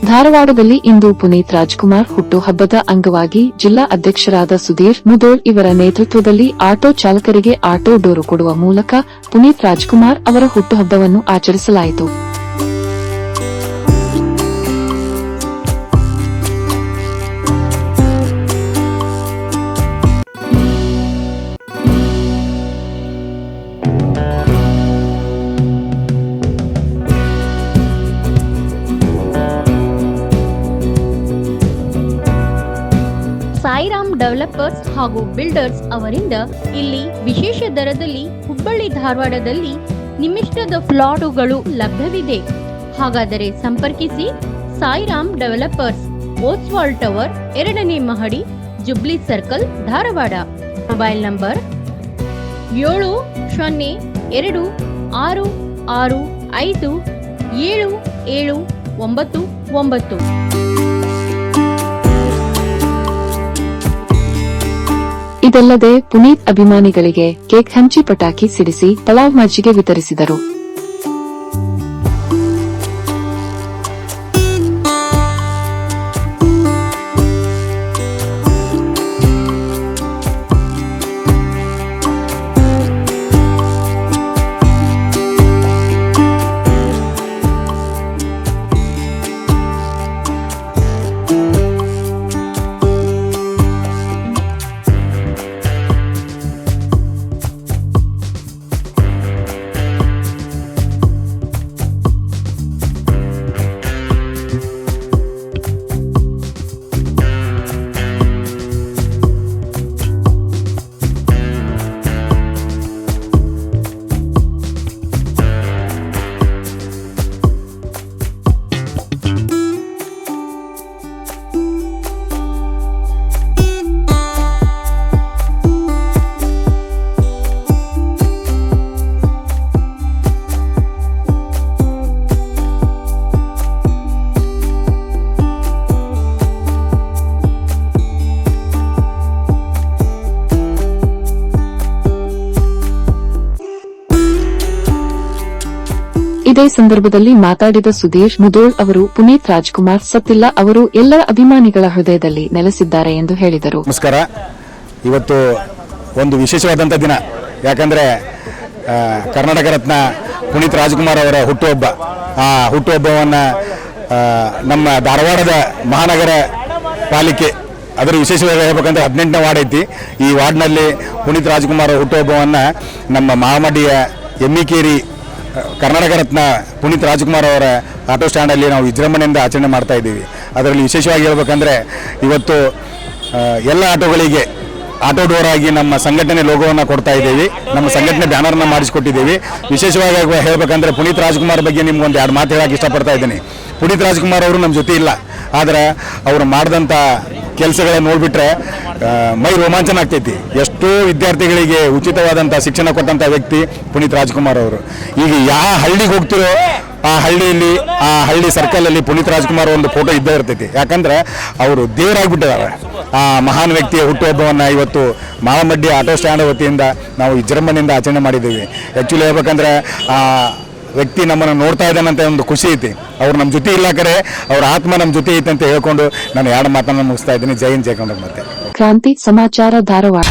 ಧಾರವಾಡದಲ್ಲಿ ಇಂದು ಪುನೀತ್ ರಾಜ್ಕುಮಾರ್ ಹುಟ್ಟುಹಬ್ಬದ ಅಂಗವಾಗಿ ಜಿಲ್ಲಾ ಅಧ್ಯಕ್ಷರಾದ ಸುಧೀರ್ ಮುದೋಳ್ ಇವರ ನೇತೃತ್ವದಲ್ಲಿ ಆಟೋ ಚಾಲಕರಿಗೆ ಆಟೋ ಡೋರು ಕೊಡುವ ಮೂಲಕ ಪುನೀತ್ ರಾಜ್ಕುಮಾರ್ ಅವರ ಹುಟ್ಟುಹಬ್ಬವನ್ನು ಆಚರಿಸಲಾಯಿತು. ಸಾಯಿರಾಮ್ ಡೆವಲಪರ್ಸ್ ಹಾಗೂ ಬಿಲ್ಡರ್ಸ್ ಅವರಿಂದ ಇಲ್ಲಿ ವಿಶೇಷ ದರದಲ್ಲಿ ಹುಬ್ಬಳ್ಳಿ ಧಾರವಾಡದಲ್ಲಿ ನಿಮ್ಮಿಷ್ಟದ ಫ್ಲಾಟುಗಳು ಲಭ್ಯವಿದೆ. ಹಾಗಾದರೆ ಸಂಪರ್ಕಿಸಿ ಸಾಯಿರಾಮ್ ಡೆವಲಪರ್ಸ್, ಓಸ್ವಾಲ್ ಟವರ್, 2ನೇ ಮಹಡಿ, jubilee circle, Dharwad. Mobile number 7026657799. ಇದಲ್ಲದೆ ಪುನೀತ್ ಅಭಿಮಾನಿಗಳಿಗೆ ಕೇಕ್ ಹಂಚಿ ಪಟಾಕಿ ಸಿಡಿಸಿ ಪಲಾವ್ ಮಜ್ಜಿಗೆ ವಿತರಿಸಿದರು. ಇದೇ ಸಂದರ್ಭದಲ್ಲಿ ಮಾತಾಡಿದ ಸುಧೀರ್ ಮುದೋಳ್ ಅವರು ಪುನೀತ್ ರಾಜ್ಕುಮಾರ್ ಸತ್ತಿಲ್ಲ, ಅವರು ಎಲ್ಲರ ಅಭಿಮಾನಿಗಳ ಹೃದಯದಲ್ಲಿ ನೆಲೆಸಿದ್ದಾರೆ ಎಂದು ಹೇಳಿದರು. ನಮಸ್ಕಾರ. ಇವತ್ತು ಒಂದು ವಿಶೇಷವಾದಂಥ ದಿನ. ಯಾಕಂದ್ರೆ ಕರ್ನಾಟಕ ರತ್ನ ಪುನೀತ್ ರಾಜ್ಕುಮಾರ್ ಅವರ ಹುಟ್ಟುಹಬ್ಬ. ಆ ಹುಟ್ಟುಹಬ್ಬವನ್ನು ನಮ್ಮ ಧಾರವಾಡದ ಮಹಾನಗರ ಪಾಲಿಕೆ ಅದರ ವಿಶೇಷವಾಗಿ ಹೇಳ್ಬೇಕಂದ್ರೆ 18ನೇ ವಾರ್ಡ್ ಐತಿ. ಈ ವಾರ್ಡ್ನಲ್ಲಿ ಪುನೀತ್ ರಾಜ್ಕುಮಾರ್ ಹುಟ್ಟುಹಬ್ಬವನ್ನು ನಮ್ಮ ಮಹಾಮಡಿಯ ಎಮ್ಮಿಕೇರಿ ಕರ್ನಾಟಕ ರತ್ನ ಪುನೀತ್ ರಾಜ್ಕುಮಾರ್ ಅವರ ಆಟೋ ಸ್ಟ್ಯಾಂಡಲ್ಲಿ ನಾವು ವಿಜೃಂಭಣೆಯಿಂದ ಆಚರಣೆ ಮಾಡ್ತಾ ಇದ್ದೀವಿ. ಅದರಲ್ಲಿ ವಿಶೇಷವಾಗಿ ಹೇಳ್ಬೇಕಂದ್ರೆ ಇವತ್ತು ಎಲ್ಲ ಆಟೋಗಳಿಗೆ ಆಟೋ ಡೋರ್ ಆಗಿ ನಮ್ಮ ಸಂಘಟನೆ ಲೋಗೋವನ್ನು ಕೊಡ್ತಾ ಇದ್ದೀವಿ. ನಮ್ಮ ಸಂಘಟನೆ ಬ್ಯಾನರ್ನ ಮಾಡಿಸಿಕೊಟ್ಟಿದ್ದೀವಿ. ವಿಶೇಷವಾಗಿ ಹೇಳ್ಬೇಕಂದ್ರೆ ಪುನೀತ್ ರಾಜ್ಕುಮಾರ್ ಬಗ್ಗೆ ನಿಮ್ಗೊಂದು 2 ಮಾತು ಹೇಳಕ್ಕೆ ಇಷ್ಟಪಡ್ತಾ ಇದ್ದೀನಿ. ಪುನೀತ್ ರಾಜ್ಕುಮಾರ್ ಅವರು ನಮ್ಮ ಜೊತೆ ಇಲ್ಲ, ಆದರೆ ಅವರು ಮಾಡಿದಂಥ ಕೆಲಸಗಳನ್ನು ನೋಡಿಬಿಟ್ರೆ ಮೈ ರೋಮಾಂಚನ ಆಗ್ತೈತಿ. ಎಷ್ಟೋ ವಿದ್ಯಾರ್ಥಿಗಳಿಗೆ ಉಚಿತವಾದಂಥ ಶಿಕ್ಷಣ ಕೊಟ್ಟಂಥ ವ್ಯಕ್ತಿ ಪುನೀತ್ ರಾಜ್ಕುಮಾರ್ ಅವರು. ಈಗ ಯಾವ ಹಳ್ಳಿಗೆ ಹೋಗ್ತಿರೋ ಆ ಹಳ್ಳಿಯಲ್ಲಿ ಆ ಹಳ್ಳಿ ಸರ್ಕಲಲ್ಲಿ ಪುನೀತ್ ರಾಜ್ಕುಮಾರ್ ಒಂದು ಫೋಟೋ ಇದ್ದೇ ಇರ್ತೈತಿ. ಯಾಕಂದ್ರೆ ಅವರು ದೇವರಾಗ್ಬಿಟ್ಟಿದ್ದಾರೆ. ಆ ಮಹಾನ್ ವ್ಯಕ್ತಿಯ ಹುಟ್ಟುಹಬ್ಬವನ್ನು ಇವತ್ತು ಮಾಳಮಡ್ಡಿ ಆಟೋ ಸ್ಟ್ಯಾಂಡ್ ವತಿಯಿಂದ ನಾವು ವಿಜೃಂಭಣೆಯಿಂದ ಆಚರಣೆ ಮಾಡಿದ್ದೀವಿ. ಆ್ಯಕ್ಚುಲಿ ಹೇಳ್ಬೇಕಂದ್ರೆ ಆ ವ್ಯಕ್ತಿ ನಮ್ಮನ್ನು ನೋಡ್ತಾ ಇದ್ದಾನಂತ ಒಂದು ಖುಷಿ ಐತಿ. ಅವ್ರು ನಮ್ಮ ಜೊತೆ ಇಲ್ಲ, ಕರೆ ಅವ್ರ ಆತ್ಮ ನಮ್ಮ ಜೊತೆ ಐತೆ ಅಂತ ಹೇಳ್ಕೊಂಡು ನಾನು 2 ಮಾತನ್ನು ಮುಗಿಸ್ತಾ ಇದ್ದೀನಿ. ಜೈ ಹಿಂದ್, ಜೈ ಕನ್ನಡ. ಮತ್ತೆ ಕ್ರಾಂತಿ ಸಮಾಚಾರ, ಧಾರವಾಡ.